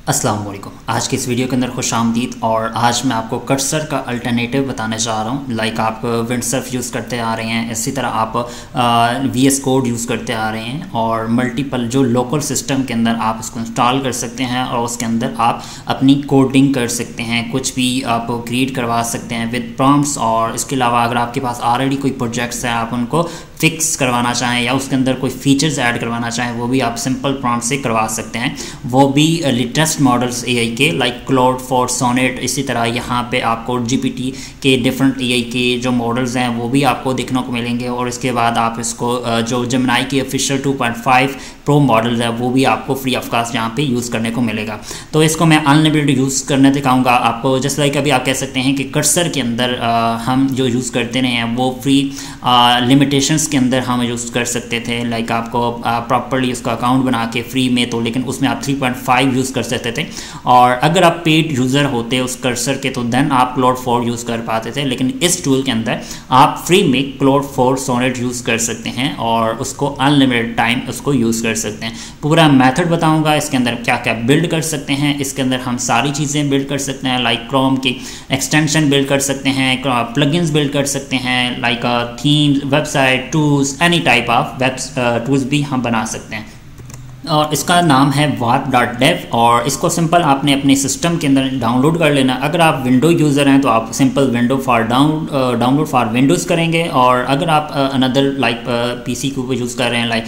अस्सलाम वालेकुम। आज की इस वीडियो के अंदर खुशामदीद। और आज मैं आपको कर्सर का अल्टरनेटिव बताने जा रहा हूँ। लाइक आप विंडसर्फ यूज़ करते आ रहे हैं, इसी तरह आप VS कोड यूज़ करते आ रहे हैं और मल्टीपल जो लोकल सिस्टम के अंदर आप उसको इंस्टॉल कर सकते हैं और उसके अंदर आप अपनी कोडिंग कर सकते हैं, कुछ भी आप क्रिएट करवा सकते हैं विद प्रॉम्प्ट्स। और इसके अलावा अगर आपके पास ऑलरेडी कोई प्रोजेक्ट्स हैं, आप उनको फिक्स करवाना चाहें या उसके अंदर कोई फीचर्स ऐड करवाना चाहें, वो भी आप सिंपल प्रॉम्प्ट से करवा सकते हैं, वो भी लेटेस्ट मॉडल्स AI के लाइक क्लाउड फॉर सोनेट। इसी तरह यहाँ पे आपको GPT के डिफरेंट AI के जो मॉडल्स हैं वो भी आपको देखने को मिलेंगे। और इसके बाद आप इसको जो जेमिनी की ऑफिशियल 2.5 प्रो मॉडल्स है वो भी आपको फ्री ऑफ कॉस्ट यहाँ पे यूज़ करने को मिलेगा। तो इसको मैं अनलिमिटेड यूज़ करने दिखाऊंगा आपको। जस्ट लाइक अभी आप कह सकते हैं कि कर्सर के अंदर हम जो यूज़ करते रहे हैं वो फ्री लिमिटेशंस के अंदर हम यूज़ कर सकते थे। लाइक आपको प्रॉपर्ली उसका अकाउंट बना के फ्री में, तो लेकिन उसमें आप 3.5 यूज़ कर सकते थे। और अगर आप पेड यूज़र होते उस कर्सर के तो देन आप क्लाउड 4 यूज़ कर पाते थे। लेकिन इस टूल के अंदर आप फ्री में क्लाउड 4 सोनेट यूज़ कर सकते हैं और उसको अनलिमिटेड टाइम उसको यूज़ कर सकते हैं। पूरा मेथड बताऊंगा इसके अंदर क्या क्या बिल्ड कर सकते हैं। इसके अंदर हम सारी चीज़ें बिल्ड कर सकते हैं, लाइक क्रोम की एक्सटेंशन बिल्ड कर सकते हैं, प्लगइन्स बिल्ड कर सकते हैं, like themes, website, tools, any type of web tools भी हम बना सकते हैं। और इसका नाम है warp.dev और इसको सिंपल आपने अपने सिस्टम के अंदर डाउनलोड कर लेना। अगर आप विंडो यूज़र हैं तो आप simple window for download for Windows करेंगे। और अगर आप अनदर लाइक PC को यूज़ कर रहे हैं, लाइक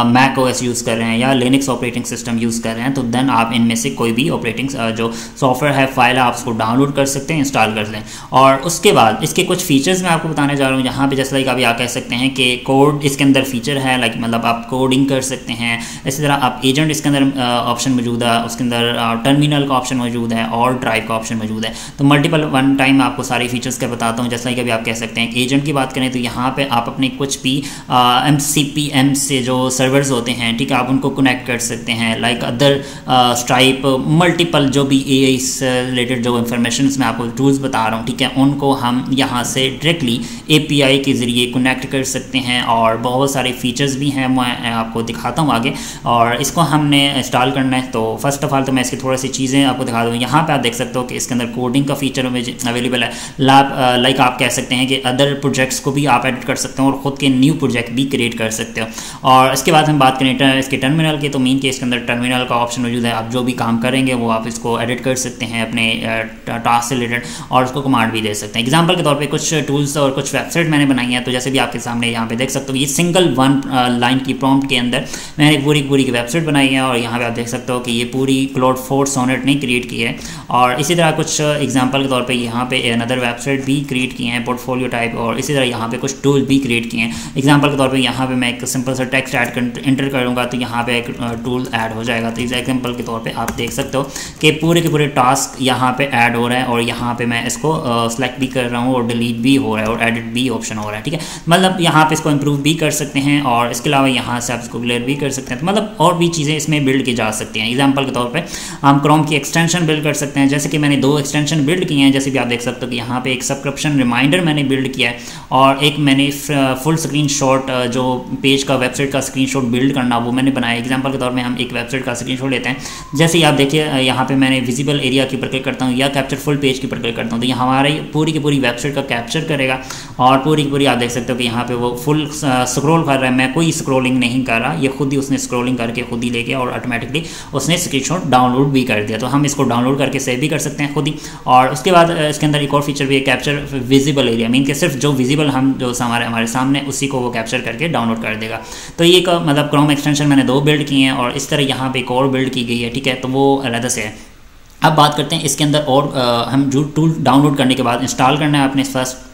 मैक OS यूज़ कर रहे हैं या लिनक्स ऑपरेटिंग सिस्टम यूज़ कर रहे हैं, तो देन आप इनमें से कोई भी ऑपरेटिंग जो सॉफ्टवेयर है, फाइल है, आप उसको डाउनलोड कर सकते हैं, इंस्टॉल कर लें। और उसके बाद इसके कुछ फीचर्स मैं आपको बताने जा रहा हूँ। यहाँ पर जैसे लाइक अभी आप कह सकते हैं कि कोड इसके अंदर फीचर है, लाइक मतलब आप कोडिंग कर सकते हैं। इसी तरह एजेंट इसके अंदर ऑप्शन मौजूद है, उसके अंदर टर्मिनल का ऑप्शन मौजूद है और ड्राइव का ऑप्शन मौजूद है। तो मल्टीपल वन टाइम आपको सारे फीचर्स का बताता हूँ। जैसा कि अभी आप कह सकते हैं एजेंट की बात करें तो यहाँ पे आप अपने कुछ भी MCPM से जो सर्वर्स होते हैं, ठीक है, आप उनको कनेक्ट कर सकते हैं। लाइक अदर स्ट्राइप, मल्टीपल जो भी AI से रिलेटेड जो इन्फॉर्मेशन मैं आपको टूल्स बता रहा हूँ, ठीक है, उनको हम यहाँ से डायरेक्टली API के ज़रिए कनेक्ट कर सकते हैं। और बहुत सारे फीचर्स भी हैं, मैं आपको दिखाता हूँ आगे। और इसको हमने इंस्टॉल करना है तो फर्स्ट ऑफ ऑल तो मैं इसकी थोड़ी सी चीज़ें आपको दिखा दूँ। यहाँ पे आप देख सकते हो कि इसके अंदर कोडिंग का फीचर अवेलेबल है। लाइक आप कह सकते हैं कि अदर प्रोजेक्ट्स को भी आप एडिट कर सकते हो और ख़ुद के न्यू प्रोजेक्ट भी क्रिएट कर सकते हो। और इसके बाद हम बात करें इसके टर्मिनल की, तो मेन के इसके अंदर टर्मिनल का ऑप्शन मौजूद है। आप जो भी काम करेंगे वो आप इसको एडिट कर सकते हैं अपने टास्क से रिलेटेड और उसको कमांड भी दे सकते हैं। एग्जाम्पल के तौर पर कुछ टूल्स और कुछ वेबसाइट मैंने बनाई है, तो जैसे भी आपके सामने यहाँ पे देख सकते हो ये सिंगल वन लाइन की प्रॉम्प्ट के अंदर मैंने पूरी की वेबसाइट बनाई है। और यहाँ पे आप देख सकते हो कि ये पूरी क्लाउड 4 सोनेट ने क्रिएट की है। और इसी तरह कुछ एग्जांपल के तौर पे यहाँ पे अनदर वेबसाइट भी क्रिएट किए हैं, पोर्टफोलियो टाइप। और इसी तरह यहाँ पे कुछ टूल भी क्रिएट किए हैं। एग्जांपल के तौर पे यहाँ पे मैं एक सिंपल सा टेक्स्ट एंटर करूँगा तो यहाँ पे एक टूल ऐड हो जाएगा। तो इस एग्जाम्पल के तौर पर आप देख सकते हो कि पूरे के पूरे टास्क यहाँ पे ऐड हो रहे हैं। और यहाँ पे मैं इसको सेलेक्ट भी कर रहा हूँ और डिलीट भी हो रहा है और एडिट भी ऑप्शन हो रहा है, ठीक है। मतलब यहाँ पे इसको इम्प्रूव भी कर सकते हैं और इसके अलावा यहाँ से आप इसको क्लियर भी कर सकते हैं। तो मतलब और भी चीज़ें इसमें बिल्ड की जा सकती हैं। एग्जाम्पल के तौर पे हम क्रोम की एक्सटेंशन बिल्ड कर सकते हैं, जैसे कि मैंने 2 एक्सटेंशन बिल्ड किए हैं। जैसे भी आप देख सकते हो कि यहाँ पे एक सब्सक्रिप्शन रिमाइंडर मैंने बिल्ड किया है और एक मैंने फुल स्क्रीनशॉट जो पेज का वेबसाइट का स्क्रीनशॉट बिल्ड करना वो मैंने बनाया। एग्जाम्पल के तौर में हम एक वेबसाइट का स्क्रीनशॉट लेते हैं। जैसे ही आप देखिए यहाँ पे मैंने विजिबल एरिया के ऊपर क्लिक करता हूँ या कैप्चर फुल पेज के ऊपर क्लिक करता हूँ तो यहाँ हमारी पूरी की पूरी वेबसाइट का कैप्चर करेगा। और पूरी की पूरी आप देख सकते हो कि यहाँ पे वो फुल स्क्रॉल कर रहा है, मैं कोई स्क्रॉलिंग नहीं कर रहा, ये खुद ही उसने स्क्रॉलिंग करके खुद ही ले गया और ऑटोमेटिकली उसने स्क्रीनशॉट डाउनलोड भी कर दिया। तो हम इसको डाउनलोड करके सेव भी कर सकते हैं खुद ही। और उसके बाद इसके अंदर एक और फीचर भी है, कैप्चर विजिबल एरिया, मीन कि सिर्फ जो विजिबल हम जो हमारे सामने उसी को वो कैप्चर करके डाउनलोड कर देगा। तो ये मतलब क्रोम एक्सटेंशन मैंने 2 बिल्ड किए हैं और इस तरह यहाँ पे एक और बिल्ड की गई है, ठीक है। तो वो अलग से है। अब बात करते हैं इसके अंदर और हम जो टूल डाउनलोड करने के बाद इंस्टॉल करना है आपने फर्स्ट।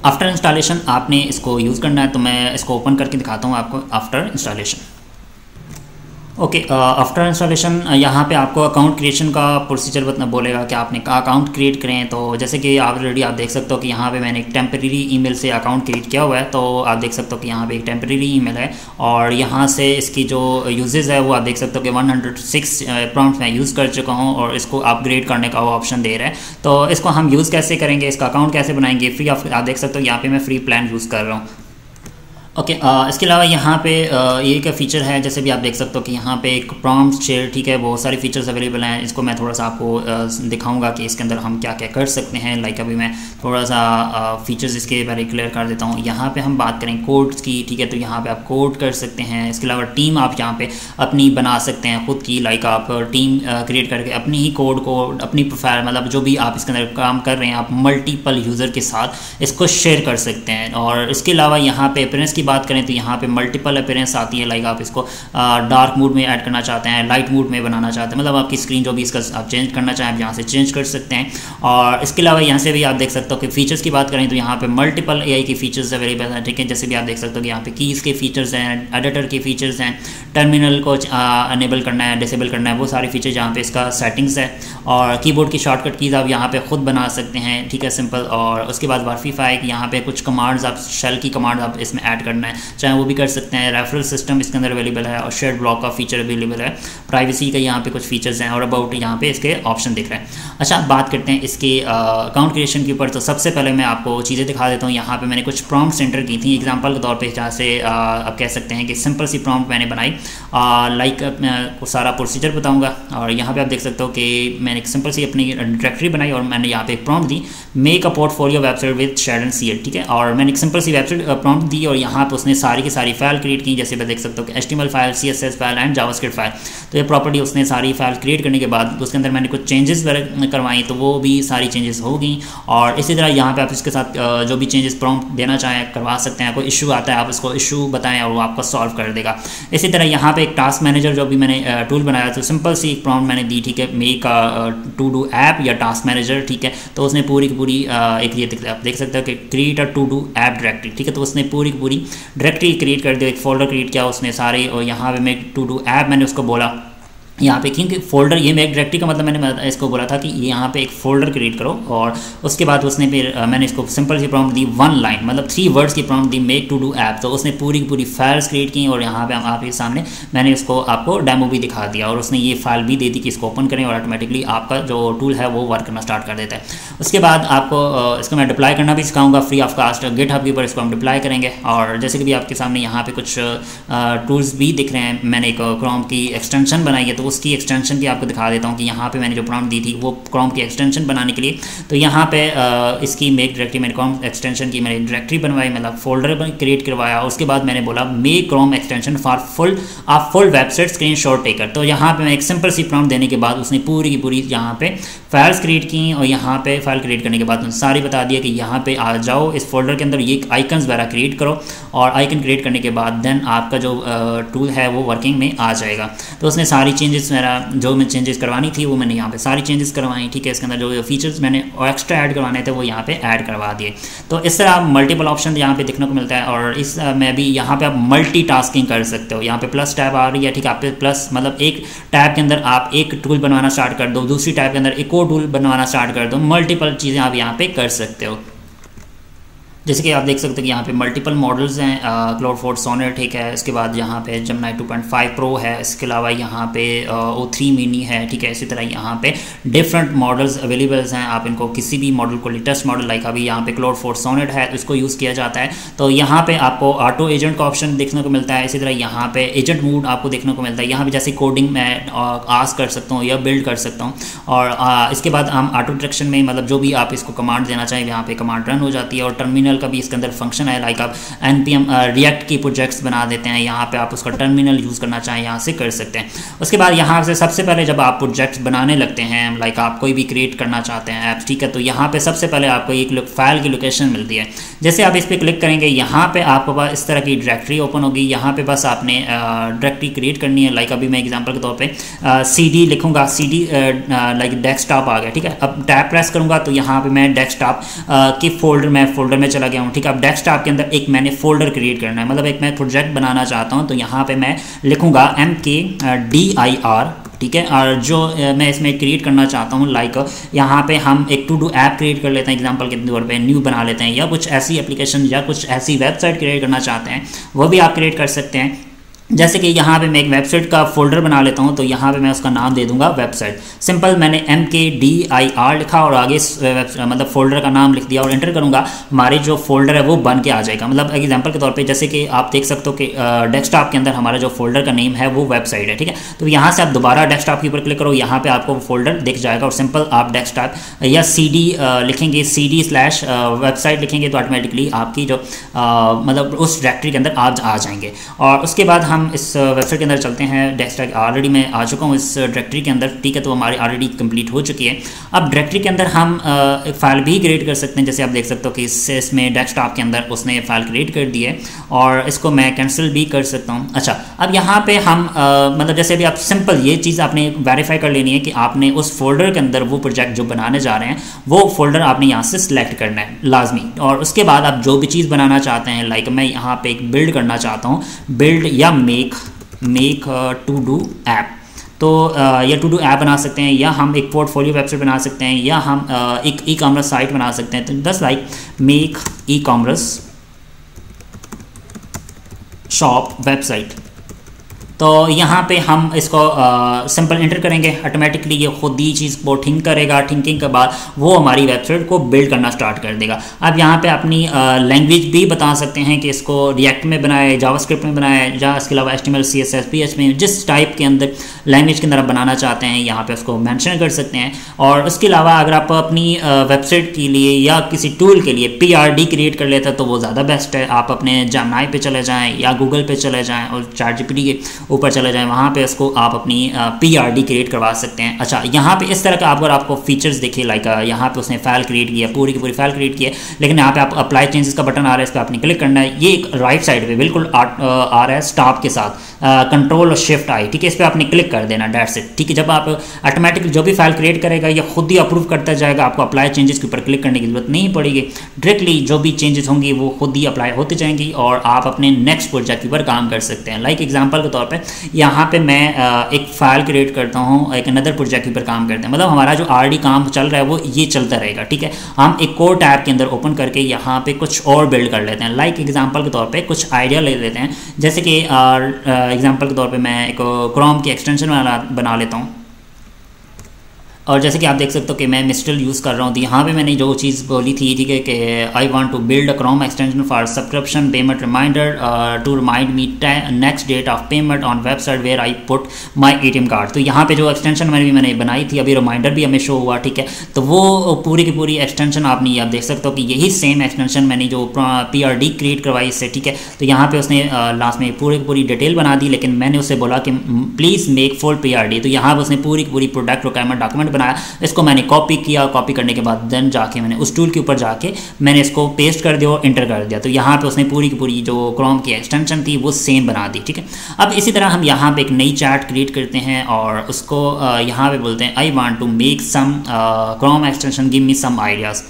आफ्टर इंस्टॉलेशन आपने इसको यूज़ करना है। तो मैं इसको ओपन करके दिखाता हूँ आपको after installation. Okay, after installation यहाँ पे आपको अकाउंट क्रिएशन का प्रोसीजर बोलेगा कि आपने अकाउंट क्रिएट करें। तो जैसे कि ऑलरेडी आप देख सकते हो कि यहाँ पे मैंने एक टेम्परेरी ईमेल से अकाउंट क्रिएट किया हुआ है। तो आप देख सकते हो कि यहाँ पे एक टेम्परेरी ईमेल है और यहाँ से इसकी जो यूजेस है वो आप देख सकते हो कि 106 प्रॉम्प्ट्स मैं यूज़ कर चुका हूँ और इसको अपग्रेड करने का वो ऑप्शन दे रहा है। तो इसको हम यूज़ कैसे करेंगे, इसका अकाउंट कैसे बनाएंगे, फ्री ऑफ, आप देख सकते हो यहाँ पर मैं फ्री प्लान यूज़ कर रहा हूँ। ओके इसके अलावा यहाँ पे ये का फीचर है, जैसे भी आप देख सकते हो कि यहाँ पे एक प्रॉम्प्ट शेयर, ठीक है, बहुत सारे फीचर्स अवेलेबल हैं। इसको मैं थोड़ा सा आपको दिखाऊंगा कि इसके अंदर हम क्या क्या कर सकते हैं। लाइक अभी मैं थोड़ा सा फीचर्स इसके बारे में क्लियर कर देता हूँ। यहाँ पे हम बात करें कोड्स की, ठीक है, तो यहाँ पे आप कोड कर सकते हैं। इसके अलावा टीम आप यहाँ पे अपनी बना सकते हैं खुद की। लाइक आप टीम क्रिएट करके अपनी ही कोड को, अपनी प्रोफाइल, मतलब जो भी आप इसके अंदर काम कर रहे हैं, आप मल्टीपल यूज़र के साथ इसको शेयर कर सकते हैं। और इसके अलावा यहाँ पे अपीयरेंस की बात करें तो यहाँ पे मल्टीपल अपीयरेंस आती है। लाइक आप इसको डार्क मोड में ऐड करना चाहते हैं, लाइट मोड में बनाना चाहते हैं, मतलब आपकी स्क्रीन जो भी इसका आप चेंज करना चाहें आप यहाँ से चेंज कर सकते हैं। और इसके अलावा यहाँ से भी आप देख सकते हो कि फीचर्स की बात करें तो यहाँ पे मल्टीपल AI की फीचर्स अवेलेबल हैं, ठीक है। जैसे भी आप देख सकते हो कि यहाँ पे कीज़ के फीचर्स हैं, एडिटर के फीचर्स हैं, टर्मिनल को अनेबल करना है, डिसेबल करना है, वो सारे फीचर्स यहाँ पे इसका सेटिंग्स है। और कीबोर्ड की शॉर्टकट कीज़ आप यहाँ पे खुद बना सकते हैं, ठीक है, सिंपल। और उसके बाद वर्फीफाई, यहाँ पे कुछ कमांड्स आप शेल की कमांड आप इसमें ऐड करना है चाहे वो भी कर सकते हैं। रेफरल सिस्टम इसके अंदर अवेलेबल है और शेयर ब्लॉक का फीचर अवेलेबल है। प्राइवेसी का यहाँ पे कुछ फीचर्स हैं और अबाउट यहाँ पे इसके ऑप्शन दिख रहे हैं। अच्छा, बात करते हैं इसके अकाउंट क्रिएशन के ऊपर। तो सबसे पहले मैं आपको चीज़ें दिखा देता हूँ। यहाँ पे मैंने कुछ प्रॉम्प्ट्स एंटर की थी एग्जांपल के तौर पे, जहाँ से आप कह सकते हैं कि सिंपल सी प्रॉम्प्ट मैंने बनाई। लाइक मैं सारा प्रोसीजर बताऊँगा। और यहाँ पे आप देख सकते हो कि मैंने एक सिंपल सी अपनी डायरेक्टरी बनाई और मैंने यहाँ पे एक प्रॉम्प्ट दी, make a portfolio website with shed and CL, ठीक है। और मैंने एक सिंपल सी वेबसाइट प्रॉम्प्ट दी और यहाँ पे उसने सारी की सारी फाइल क्रिएट की। जैसे मैं देख सकता हूँ कि HTML file, CSS file and JavaScript file. तो ये प्रॉपर्टी उसने सारी फाइल क्रिएट करने के बाद उसके अंदर मैंने कुछ चेंजेस करवाई, तो वो भी सारी चेंजेस हो गई। और इसी तरह यहाँ पे आप इसके साथ जो भी चेंजेस प्रॉम्प्ट देना चाहें करवा सकते हैं। कोई इशू आता है आप उसको इशू बताएं और वो आपको सॉल्व कर देगा। इसी तरह यहाँ पे एक टास्क मैनेजर जो भी मैंने टूल बनाया, तो सिंपल सी प्रॉम्प्ट मैंने दी, ठीक है, मेक टू डू ऐप या टास्क मैनेजर, ठीक है। तो उसने पूरी की पूरी एक ये आप देख सकते हो कि create a to do app directory, ठीक है। तो उसने पूरी की पूरी डायरेक्टरी क्रिएट कर दी, एक फोल्डर क्रिएट किया उसने सारे। और यहाँ पे मैं टू डू ऐप मैंने उसको बोला यहाँ पे, क्योंकि फोल्डर ये मेक डायरेक्टरी का मतलब मैंने इसको बोला था कि यहाँ पे एक फोल्डर क्रिएट करो। और उसके बाद उसने फिर मैंने इसको सिंपल सी प्रॉम्प्ट दी, 1 लाइन मतलब 3 वर्ड्स की प्रॉम्प्ट दी, मेक टू डू ऐप। तो उसने पूरी की पूरी फाइल्स क्रिएट की और यहाँ पे आपके सामने मैंने इसको आपको डेमो भी दिखा दिया। और उसने ये फाइल भी दे दी कि इसको ओपन करें और ऑटोमेटिकली आपका जो टूल है वो वर्क करना स्टार्ट कर देता है। उसके बाद आपको इसको मैं डिप्लॉय करना भी सिखाऊंगा फ्री ऑफ कास्ट गिटहब के ऊपर, इसको हम डिप्लॉय करेंगे। और जैसे कि भी आपके सामने यहाँ पे कुछ टूल्स भी दिख रहे हैं। मैंने एक क्रोम की एक्सटेंशन बनाई है, तो उसकी एक्सटेंशन की आपको दिखा देता हूँ कि यहाँ पे मैंने जो प्रॉम्प्ट दी थी वो क्रोम की एक्सटेंशन बनाने के लिए। तो यहाँ पे इसकी मेक डायरेक्टरी, मैंने क्रोम एक्सटेंशन की मैंने डायरेक्टरी बनवाई, मतलब फोल्डर क्रिएट करवाया। उसके बाद मैंने बोला make Chrome extension for full website screenshot taker. तो यहाँ पे मैं एक सिंपल सी प्रॉम्प्ट देने के बाद उसने पूरी की पूरी यहाँ पे फाइल्स क्रिएट की। और यहाँ पे फाइल क्रिएट करने के बाद उन्होंने सारी बता दिया कि यहाँ पे आ जाओ, इस फोल्डर के अंदर ये आइकन्स वगैरह क्रिएट करो। और आइकन क्रिएट करने के बाद देन आपका जो टूल है वो वर्किंग में आ जाएगा। तो उसने सारी चेंजेस मेरा जो मैं चेंजेस करवानी थी वो मैंने यहाँ पे सारी चेंजेस करवाई, ठीक है। इसके अंदर जो फीचर्स मैंने एक्स्ट्रा ऐड करवाने थे वो यहाँ पे ऐड करवा दिए। तो इस तरह आप मल्टीपल ऑप्शन यहाँ पे देखने को मिलता है। और इस में भी यहाँ पे आप मल्टीटास्किंग कर सकते हो। यहाँ पे प्लस टैब आ रही है, ठीक है। आप पे प्लस मतलब एक टैब के अंदर आप एक टूल बनवाना स्टार्ट कर दो, दूसरी टैब के अंदर एक और टूल बनवाना स्टार्ट कर दो, मल्टीपल चीज़ें आप यहाँ पे कर सकते हो। जैसे कि आप देख सकते हो कि यहाँ पे मल्टीपल मॉडल्स हैं, क्लाउड फोर्ट सोनेट, ठीक है। इसके बाद यहाँ पे जेमिनी 2.5 प्रो है। इसके अलावा यहाँ पे O3 मिनी है, ठीक है। इसी तरह यहाँ पे डिफरेंट मॉडल्स अवेलेबल हैं। आप इनको किसी भी मॉडल को, लेटेस्ट मॉडल लाइक अभी यहाँ पे क्लाउड फोर्ट सोनेट है, इसको यूज़ किया जाता है। तो यहाँ पे आपको ऑटो एजेंट का ऑप्शन देखने को मिलता है। इसी तरह यहाँ पे एजेंट मोड आपको देखने को मिलता है। यहाँ पे जैसे कोडिंग मैं आस्क कर सकता हूँ या बिल्ड कर सकता हूँ। और इसके बाद हम ऑटो डायरेक्शन में, मतलब जो भी आप इसको कमांड देना चाहें यहाँ पे कमांड रन हो जाती है। और टर्मिनल का भी इसके अंदर फंक्शन है, लाइक आप npm रिएक्ट की प्रोजेक्ट्स बना देते हैं, यहाँ पे आप उसका टर्मिनल यूज़ करना चाहें यहाँ से कर सकते हैं। उसके बाद यहाँ से सबसे पहले जब आप प्रोजेक्ट्स बनाने लगते हैं, लाइक आप कोई भी क्रिएट करना चाहते हैं ऐप्स, ठीक है, तो यहाँ पे सबसे पहले आपको एक फाइल की लोकेशन मिलती है। जैसे आप इस पर क्लिक करेंगे, यहाँ पे आपके पास इस तरह की डायरेक्टरी ओपन होगी। यहाँ पे बस आपने डायरेक्टरी क्रिएट करनी है। लाइक अभी मैं एग्जाम्पल के तौर पर CD लिखूँगा, CD लाइक डेस्कटॉप आ गया, ठीक है। अब टैब प्रेस करूँगा तो यहाँ पर मैं डेस्कटॉप के फोल्डर में चला गया हूँ, ठीक है। अब डेस्कटॉप के अंदर एक मैंने फोल्डर क्रिएट करना है, मतलब एक मैं प्रोजेक्ट बनाना चाहता हूं। तो यहाँ पे मैं लिखूंगा MKDIR, ठीक है। और जो मैं इसमें क्रिएट करना चाहता हूँ, लाइक यहाँ पे हम एक टू डू ऐप क्रिएट कर लेते हैं एग्जांपल के तौर पे, न्यू बना लेते हैं, या कुछ ऐसी एप्लीकेशन या कुछ ऐसी वेबसाइट क्रिएट करना चाहते हैं वो भी आप क्रिएट कर सकते हैं। जैसे कि यहाँ पे मैं एक वेबसाइट का फोल्डर बना लेता हूँ, तो यहाँ पे मैं उसका नाम दे दूंगा वेबसाइट। सिंपल मैंने MKDIR लिखा और आगे मतलब फोल्डर का नाम लिख दिया और एंटर करूँगा, हमारे जो फोल्डर है वो बन के आ जाएगा। मतलब एग्जांपल के तौर पे जैसे कि आप देख सकते हो कि डेस्कटॉप के अंदर हमारा जो फोल्डर का नेम है वो वेबसाइट है, ठीक है। तो यहाँ से आप दोबारा डेस्कटॉप के ऊपर क्लिक करो, यहाँ पर आपको फोल्डर दिख जाएगा और सिंपल आप डेस्कटॉप या CD लिखेंगे, CD/वेबसाइट लिखेंगे तो ऑटोमेटिकली आपकी जो मतलब उस डायरेक्टरी के अंदर आप आ जाएंगे। और उसके बाद हम इस वेबसाइट के अंदर चलते हैं। डेस्कटॉप ऑलरेडी मैं आ चुका हूँ इस डायरेक्टरी के अंदर, ठीक है, तो हमारी ऑलरेडी कंप्लीट हो चुकी है। अब डायरेक्टरी के अंदर हम एक फ़ाइल भी क्रिएट कर सकते हैं, जैसे आप देख सकते हो कि इसमें डेस्कटॉप के अंदर उसने फ़ाइल क्रिएट कर दी है और इसको मैं कैंसिल भी कर सकता हूँ। अच्छा, अब यहाँ पे हम मतलब जैसे भी आप सिंपल ये चीज़ आपने वेरीफाई कर लेनी है कि आपने उस फोल्डर के अंदर वो प्रोजेक्ट जो बनाने जा रहे हैं वो फोल्डर आपने यहाँ से सिलेक्ट करना है लाजमी। और उसके बाद आप जो भी चीज़ बनाना चाहते हैं, लाइक मैं यहाँ पे एक बिल्ड करना चाहता हूँ, बिल्ड या मेक टू डू ऐप, तो या टू डू ऐप बना सकते हैं, या हम एक पोर्टफोलियो वेबसाइट बना सकते हैं, या हम एक ई-कॉमर्स साइट बना सकते हैं। तो just like make e-commerce shop website. तो यहाँ पे हम इसको सिंपल इंटर करेंगे, ऑटोमेटिकली ये खुद ही चीज़ को थिंक करेगा। थिंकिंग के बाद वो हमारी वेबसाइट को बिल्ड करना स्टार्ट कर देगा। अब यहाँ पे अपनी लैंग्वेज भी बता सकते हैं कि इसको रिएक्ट में बनाए, जावास्क्रिप्ट में बनाए, या इसके अलावा HTML CSS PHP में, जिस टाइप के अंदर लैंग्वेज के अंदर आप बनाना चाहते हैं यहाँ पे उसको मेंशन कर सकते हैं। और उसके अलावा अगर आप अपनी वेबसाइट के लिए या किसी टूल के लिए PRD क्रिएट कर लेते हैं तो वो ज़्यादा बेस्ट है। आप अपने जेमिनी पे चले जाएँ या गूगल पे चले जाएँ और ChatGPT के ऊपर चले जाएं, वहाँ पे उसको आप अपनी PRD क्रिएट करवा सकते हैं। अच्छा, यहाँ पे इस तरह का अगर आपको फीचर्स देखिए, लाइक यहाँ पे उसने फाइल क्रिएट किया, पूरी की पूरी फाइल क्रिएट की है, लेकिन यहाँ पे आप अप्लाई चेंजेस का बटन आ रहा है, इस पर आपने क्लिक करना है। ये एक राइट साइड पे बिल्कुल आ रहा है स्टॉप के साथ, कंट्रोल और शिफ्ट आई, ठीक है, इस पर आपने क्लिक कर देना, डेट्स इट, ठीक है। जब आप ऑटोमेटिकली जो भी फाइल क्रिएट करेगा ये खुद ही अप्रूव करता जाएगा, आपको अप्लाई चेंजेस के ऊपर क्लिक करने की जरूरत नहीं पड़ेगी। डायरेक्टली जो भी चेंजेस होंगी वो खुद ही अप्लाई होते जाएंगी और आप अपने नेक्स्ट प्रोजेक्ट के ऊपर काम कर सकते हैं। लाइक एग्जाम्पल के तौर पर यहाँ पे मैं एक फ़ाइल क्रिएट करता हूँ, एक अनदर प्रोजेक्ट के ऊपर काम करते हैं, मतलब हमारा जो ऑलरेडी काम चल रहा है वो ये चलता रहेगा, ठीक है। हम एक कोर टैब के अंदर ओपन करके यहाँ पे कुछ और बिल्ड कर लेते हैं। लाइक एग्जांपल के तौर पे कुछ आइडिया ले लेते हैं, जैसे कि एग्जांपल के तौर पे मैं एक क्रोम की एक्सटेंशन बना लेता हूँ। और जैसे कि आप देख सकते हो कि मैं मिस्टल यूज़ कर रहा हूँ, तो यहाँ पे मैंने जो चीज़ बोली थी, ठीक है, कि I want to build a Chrome extension for subscription payment reminder to remind me next date of payment on website where I put my ATM card. तो यहाँ पे जो एक्सटेंशन मैंने बनाई थी, अभी रिमाइंडर भी हमें शो हुआ, ठीक है। तो वो पूरी की पूरी एक्सटेंशन आपने आप देख सकते हो कि यही सेम एक्सटेंशन मैंने जो PRD क्रिएट करवाई इससे, ठीक है। तो यहाँ पर उसने लास्ट में पूरी की पूरी डिटेल बना दी, लेकिन मैंने उससे बोला कि प्लीज़ मेक फुल PRD। तो यहाँ पर उसने पूरी की पूरी प्रोडक्ट रिक्वायरमेंट डॉक्यूमेंट बनाया, इसको मैंने कॉपी किया, कॉपी करने के बाद देन जाके मैंने उस टूल के ऊपर जाके मैंने इसको पेस्ट कर दिया और इंटर कर दिया। तो यहाँ पे उसने पूरी की पूरी जो क्रोम की एक्सटेंशन थी वो सेम बना दी, ठीक है। अब इसी तरह हम यहाँ पे एक नई चैट क्रिएट करते हैं और उसको यहाँ पे बोलते हैं I want to make some Chrome extension, give me some ideas.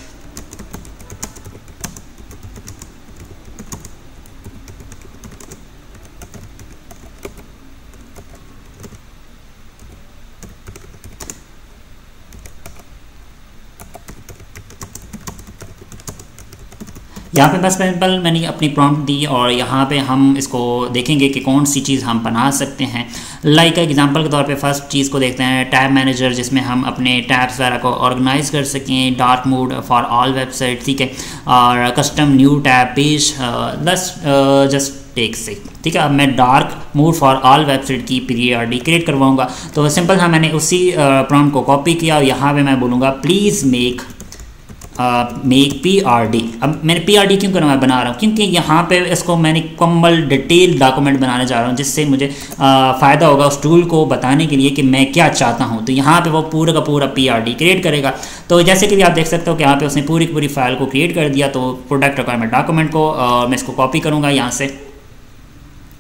यहाँ पे बस सिंपल मैंने अपनी प्रॉम्प्ट दी और यहाँ पे हम इसको देखेंगे कि कौन सी चीज़ हम बना सकते हैं। लाइक एग्जांपल के तौर पे फर्स्ट चीज़ को देखते हैं, टैब मैनेजर, जिसमें हम अपने टैब्स वगैरह को ऑर्गेनाइज कर सकें, dark mode for all website, ठीक है, और custom new tab page, just take say, ठीक है। अब मैं dark mode for all website की PRD क्रिएट करवाऊँगा। तो सिंपल हाँ, मैंने उसी प्रॉम्प्ट को कॉपी किया और यहाँ पर मैं बोलूँगा प्लीज़ मेक PRD। अब मैंने PRD क्यों बना रहा हूँ, क्योंकि यहाँ पे इसको मैंने कम्बल डिटेल डॉक्यूमेंट बनाने जा रहा हूँ, जिससे मुझे फ़ायदा होगा उस टूल को बताने के लिए कि मैं क्या चाहता हूँ। तो यहाँ पे वो पूरा का पूरा PRD क्रिएट करेगा। तो जैसे कि आप देख सकते हो कि यहाँ पे उसने पूरी की पूरी फाइल को क्रिएट कर दिया। तो प्रोडक्ट रिक्वायरमेंट डॉक्यूमेंट को मैं इसको कॉपी करूँगा, यहाँ से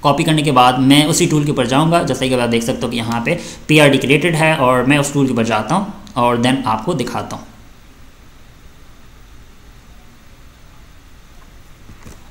कॉपी करने के बाद मैं उसी टूल के ऊपर जाऊँगा, जैसे कि आप देख सकते हो कि यहाँ पर PRD क्रिएटेड है और मैं उस टूल के ऊपर जाता हूँ और देन आपको दिखाता हूँ।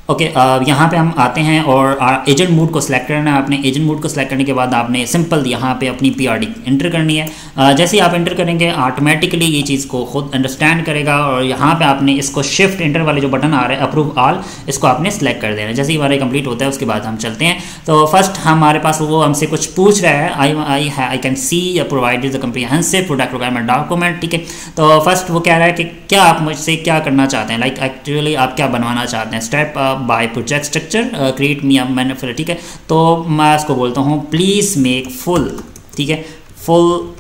ओके यहाँ पे हम आते हैं और एजेंट मोड को सिलेक्ट करना है आपने। एजेंट मोड को सिलेक्ट करने के बाद आपने सिंपल यहाँ पे अपनी PRD एंटर करनी है। जैसे ही आप एंटर करेंगे ऑटोमेटिकली ये चीज़ को खुद अंडरस्टैंड करेगा और यहाँ पे आपने इसको शिफ्ट एंटर वाले जो बटन आ रहे हैं अप्रूव ऑल, इसको आपने सेलेक्ट कर देना है। जैसे ही हमारे कंप्लीट होता है उसके बाद हम चलते हैं। तो फर्स्ट हमारे पास वो हमसे कुछ पूछ रहा है, I can see provided the comprehensive product requirement document, ठीक है। तो फर्स्ट वो कह रहा है कि क्या आप मुझसे क्या करना चाहते हैं, लाइक एक्चुअली आप क्या बनवाना चाहते हैं। Step by project structure create me manufacture, ठीक है। तो मैं इसको बोलता हूँ प्लीज़ मेक फुल, ठीक है, फुल।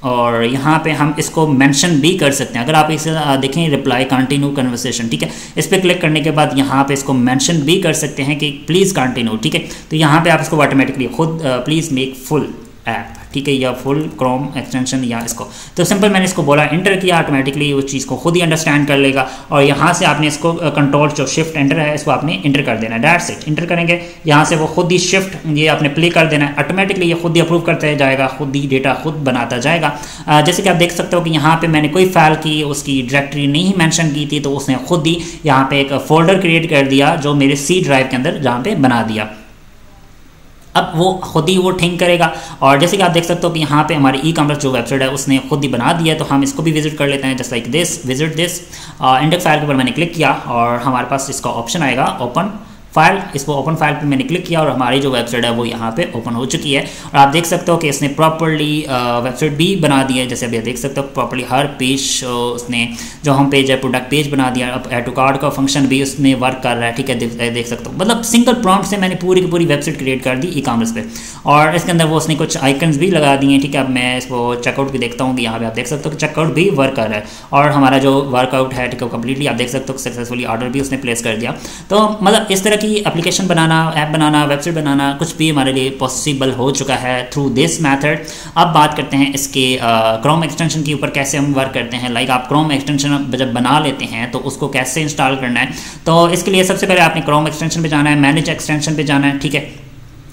और यहाँ पे हम इसको मेंशन भी कर सकते हैं। अगर आप इसे देखें रिप्लाई कंटिन्यू कन्वर्सेशन, ठीक है, इस पर क्लिक करने के बाद यहाँ पे इसको मेंशन भी कर सकते हैं कि प्लीज़ कंटिन्यू, ठीक है। तो यहाँ पे आप इसको ऑटोमेटिकली खुद प्लीज़ मेक फुल ऐप, ठीक है, या फुल क्रोम एक्सटेंशन या इसको, तो सिंपल मैंने इसको बोला, एंटर किया, ऑटोमेटिकली उस चीज़ को खुद ही अंडरस्टैंड कर लेगा। और यहाँ से आपने इसको कंट्रोल जो शिफ्ट एंटर है इसको आपने एंटर कर देना है। दैट्स इट, एंटर करेंगे यहाँ से वो खुद ही शिफ्ट ये आपने प्ले कर देना है। ऑटोमेटिकली ये खुद ही अप्रूव करते जाएगा, खुद ही डेटा खुद बनाता जाएगा। जैसे कि आप देख सकते हो कि यहाँ पे मैंने कोई फाइल की उसकी डायरेक्टरी नहीं मेंशन की थी, तो उसने खुद ही यहाँ पे एक फोल्डर क्रिएट कर दिया जो मेरे C ड्राइव के अंदर जहाँ पे बना दिया। अब वो खुद ही वो थिंक करेगा। और जैसे कि आप देख सकते हो कि यहाँ पे हमारी ई-कॉमर्स जो वेबसाइट है उसने खुद ही बना दिया है, तो हम इसको भी विजिट कर लेते हैं। Just like this, visit this. Index file के ऊपर मैंने क्लिक किया और हमारे पास इसका ऑप्शन आएगा ओपन फाइल। इसको ओपन फाइल पे मैंने क्लिक किया और हमारी जो वेबसाइट है वो यहाँ पे ओपन हो चुकी है। और आप देख सकते हो कि इसने प्रॉपर्ली वेबसाइट भी बना दी है। जैसे अभी देख सकते हो प्रॉपर्ली हर पेज उसने जो होम पेज है प्रोडक्ट पेज बना दिया। अब ऐड टू कार्ट का फंक्शन भी उसने वर्क कर रहा है, ठीक है, देख सकते हो। मतलब सिंगल प्रॉम्प्ट से मैंने पूरी की पूरी वेबसाइट क्रिएट कर दी ई-कॉमर्स पे। और इसके अंदर वो उसने कुछ आइकन्स भी लगा दिए हैं, ठीक है। अब मैं इसको चेकआउट भी देखता हूँ कि यहाँ पे आप देख सकते हो कि चेकआउट भी वर्क कर रहा है। और हमारा जो वर्कआउट है, ठीक है, कम्प्लीटली आप देख सकते हो सक्सेसफुली ऑर्डर भी उसने प्लेस कर दिया। तो मतलब इस तरह की एप्लीकेशन बनाना, ऐप बनाना, वेबसाइट बनाना कुछ भी हमारे लिए पॉसिबल हो चुका है थ्रू दिस मेथड। अब बात करते हैं इसके क्रोम एक्सटेंशन के ऊपर कैसे हम वर्क करते हैं। लाइक आप क्रोम एक्सटेंशन जब बना लेते हैं तो उसको कैसे इंस्टॉल करना है। तो इसके लिए सबसे पहले आपने क्रोम एक्सटेंशन पे जाना है, मैनेज एक्सटेंशन पे जाना है, ठीक है।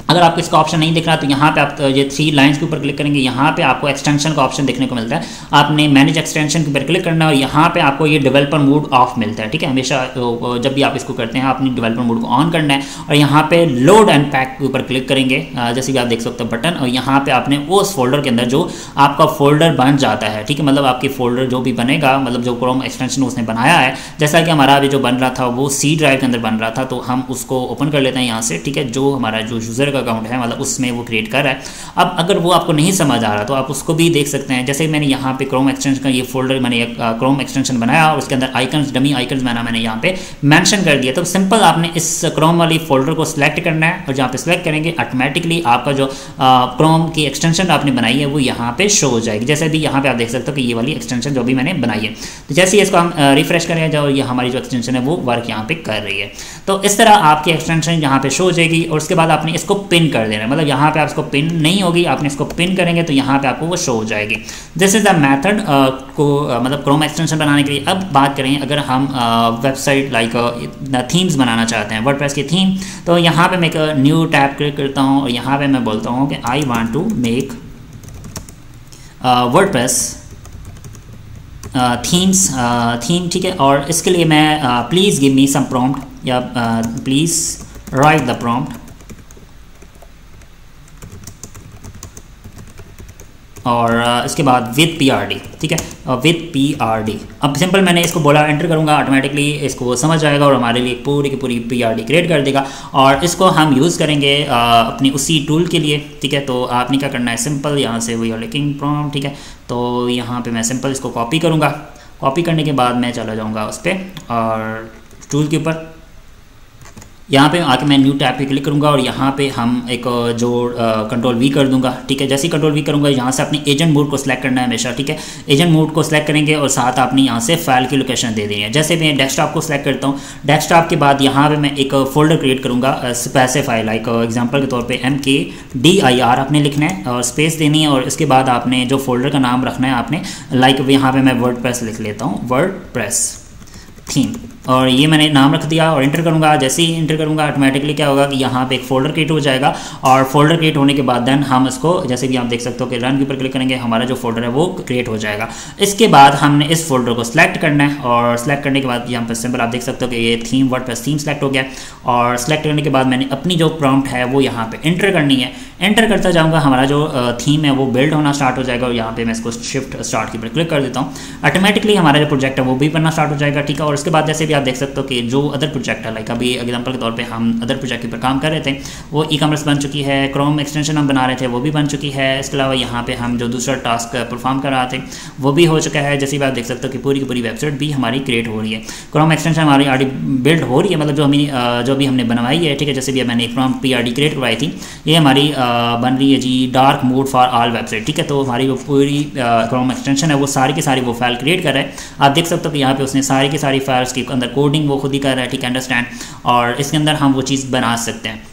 अगर आपको इसका ऑप्शन नहीं दिख रहा तो यहाँ पे आप ये 3 लाइंस के ऊपर क्लिक करेंगे, यहाँ पे आपको एक्सटेंशन का ऑप्शन देखने को मिलता है। आपने मैनेज एक्सटेंशन के ऊपर क्लिक करना है और यहाँ पे आपको ये डेवलपर मोड ऑफ मिलता है, ठीक है। हमेशा जब भी आप इसको करते हैं आपने डेवलपर मोड को ऑन करना है। और यहाँ पे लोड एंड पैक के ऊपर क्लिक करेंगे, जैसे कि आप देख सकते हो बटन। और यहाँ पे आपने उस फोल्डर के अंदर जो आपका फोल्डर बन जाता है, ठीक है, मतलब आपके फोल्डर जो भी बनेगा, मतलब जो क्रोम एक्सटेंशन उसने बनाया है, जैसा कि हमारा अभी जो बन रहा था वो C ड्राइव के अंदर बन रहा था, तो हम उसको ओपन कर लेते हैं यहाँ से, ठीक है। जो हमारा जो यूज़र का अकाउंट है मतलब उसमें वो क्रिएट कर रहा है। अब अगर वो आपको नहीं समझ आ रहा तो आप उसको भी देख सकते हैं। जैसे मैंने यहाँ पे क्रोम एक्सटेंशन का ये फोल्डर मैंने एक क्रोम एक्सटेंशन बनाया और उसके अंदर आइकन्स, डमी आइकन्स मैंने यहाँ पे मेंशन कर दिया। तो सिंपल आपने इस क्रोम वाली फोल्डर को सिलेक्ट करना है और जहाँ पे सिलेक्ट करेंगे ऑटोमेटिकली आपका जो क्रोम की एक्सटेंशन आपने बनाई है वो यहाँ पे शो हो जाएगी। जैसे भी यहाँ पे आप देख सकते हो कि ये वाली एक्सटेंशन जो भी मैंने बनाई है, तो जैसे इसको हम रिफ्रेश करें जो ये हमारी जो एक्सटेंशन है वो वर्क यहाँ पे कर रही है। तो इस तरह आपकी एक्सटेंशन यहाँ पे शो हो जाएगी। और उसके बाद आपने इसको पिन कर देना है, मतलब यहाँ पे आप इसको पिन नहीं होगी, आपने इसको पिन करेंगे तो यहाँ पे आपको वो शो हो जाएगी। दिस इज द मेथड को मतलब क्रोम एक्सटेंशन बनाने के लिए। अब बात करें अगर हम वेबसाइट लाइक थीम्स बनाना चाहते हैं, वर्डप्रेस की थीम, तो यहाँ पे मैं एक न्यू टैब क्लिक करता हूँ और यहाँ पे मैं बोलता हूँ कि I want to make WordPress themes theme, ठीक है। और इसके लिए मैं please give me some prompt या प्लीज़ राइट द प्रॉम्प्ट और इसके बाद विद PRD, ठीक है, विद PRD। अब सिंपल मैंने इसको बोला, एंटर करूँगा, ऑटोमेटिकली इसको समझ जाएगा और हमारे लिए पूरी की पूरी PRD क्रिएट कर देगा। और इसको हम यूज़ करेंगे अपनी उसी टूल के लिए, ठीक है। तो आपने क्या करना है, सिंपल यहाँ से वी आर लिखिंग प्रॉम्प्ट, ठीक है। तो यहाँ पे मैं सिंपल इसको कॉपी करूँगा। कॉपी करने के बाद मैं चला जाऊँगा उस पर और टूल के ऊपर, यहाँ पे आके मैं न्यू टैब पे क्लिक करूँगा और यहाँ पे हम एक जो कंट्रोल V कर दूंगा, ठीक है। जैसे ही कंट्रोल V करूँगा यहाँ से अपनी एजेंट मोड को सिलेक्ट करना है हमेशा, ठीक है। एजेंट मोड को सिलेक्ट करेंगे और साथ आपने यहाँ से फाइल की लोकेशन दे देनी है। जैसे मैं डेस्कटॉप को सिलेक्ट करता हूँ, डेस्कटॉप के बाद यहाँ पे मैं एक फोल्डर क्रिएट करूँगा स्पेसिफाई, लाइक एग्जाम्पल के तौर पर MKDIR आपने लिखना है और स्पेस देनी है। और इसके बाद आपने जो फोल्डर का नाम रखना है आपने, लाइक यहाँ पर मैं वर्डप्रेस लिख लेता हूँ, वर्डप्रेस थीम, और ये मैंने नाम रख दिया और इंटर करूँगा। जैसे ही इंटर करूँगा ऑटोमेटिकली क्या होगा कि यहाँ पे एक फोल्डर क्रिएट हो जाएगा और फोल्डर क्रिएट होने के बाद देन हम इसको जैसे कि आप देख सकते हो कि रन के ऊपर क्लिक करेंगे, हमारा जो फोल्डर है वो क्रिएट हो जाएगा। इसके बाद हमने इस फोल्डर को सिलेक्ट करना है और सिलेक्ट करने के बाद यहाँ पर सिंपल आप देख सकते हो कि ये थीम वर्डप्रेस थीम सेलेक्ट हो गया और सिलेक्ट करने के बाद मैंने अपनी जो प्रॉम्प्ट है वो यहाँ पे एंटर करनी है। एंटर करता जाऊँगा, हमारा जो थीम है वो बिल्ड होना स्टार्ट हो जाएगा और यहाँ पे मैं इसको शिफ्ट स्टार्ट के ऊपर क्लिक कर देता हूँ। ऑटोमेटिकली हमारा जो प्रोजेक्ट है वो भी बनना स्टार्ट हो जाएगा, ठीक है। और उसके बाद जैसे भी आप देख सकते हो कि जो अदर प्रोजेक्ट है, लाइक अभी एग्जांपल के तौर पे हम अदर प्रोजेक्ट के ऊपर काम कर रहे थे, वो ई कॉमर्स बन चुकी है, क्रोम एक्सटेंशन हम बना रहे थे वो भी बन चुकी है। इसके अलावा यहाँ पे हम जो दूसरा टास्क परफॉर्म कर रहे थे वो भी हो चुका है। जैसे भी आप देख सकते हो कि पूरी की पूरी वेबसाइट भी हमारी क्रिएट हो रही है, क्रोम एक्सटेंशन हमारी ऑलरेडी बिल्ड हो रही है, मतलब जो भी हमने बनवाई है, ठीक है। जैसे भी मैंने एक प्रॉम्प्ट PRD क्रिएट करवाई थी, ये हमारी बन रही है जी dark mode for all website, ठीक है। तो हमारी जो पूरी क्रोम एक्सटेंशन है वो सारी की सारी वो फाइल क्रिएट कर रहा है। आप देख सकते हो कि यहाँ पे उसने सारी की सारी फाइल्स के अंदर कोडिंग वो खुद ही कर रहा है, ठीक है, अंडरस्टैंड। और इसके अंदर हम वो चीज़ बना सकते हैं।